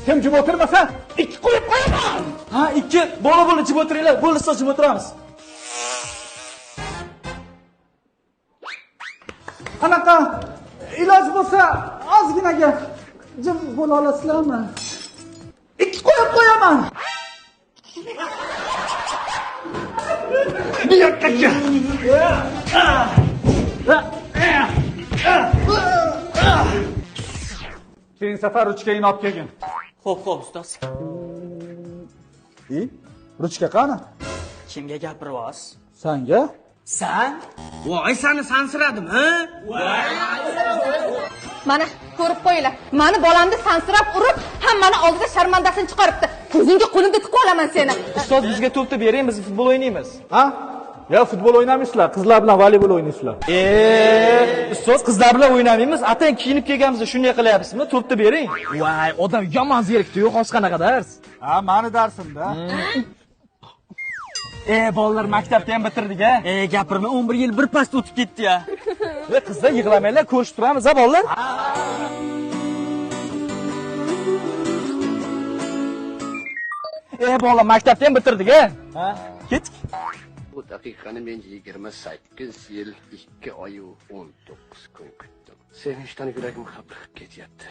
Kim jim o'tirmasa, 2 qo'yib qo'yaman. Ha, 2. Bola jim o'tiringlar. Bo'lsa jim o'tiramiz. Qanaqa iloj bo'lsa, ozginaga jim bo'la olasizlarmi? 2 qo'yib qo'yaman. Yo'qqa. Keyin safar ruchkangni olib kelgin. Xo'p, ustoz. Ruchka qani? Kimga gapiryapsiz? Senga? Sen? Voy, seni sansiradim, ha? Mana ko'rib qo'yinglar. Mani bolamni sansirab urib, hammani oldida sharmandasini chiqaribdi. Ko'zingga qo'limda tiqib olaman seni. Ustoz bizga to'pni bering, biz futbol o'ynaymiz. Ha? Ya futbol o'ynamaysizlar, qizlar bilan voleybol o'ynaysizlar. Ustoz qizlar bilan o'ynamaymiz. Atang kiyinib kelganimizda shunday qilyapsizmi? To'pni bering. Voy, odam yomon zerikdi-yu, hozir qanaqa dars? Ha, meni darsimda. Bolalar maktabni ham bitirdik-a? Gapirma, 11 yil bir past o'tib ketdi-ya. Qizlar yig'lamanglar, ko'rishib turamiz-a, bolalar? Bolalar maktabni ham bitirdik-a? Ha? Ketdik. Bu daqiqani men 28 yil 2 oy 19 kun kutdim. Sevinchdan yuragim hapriqib ketyapti.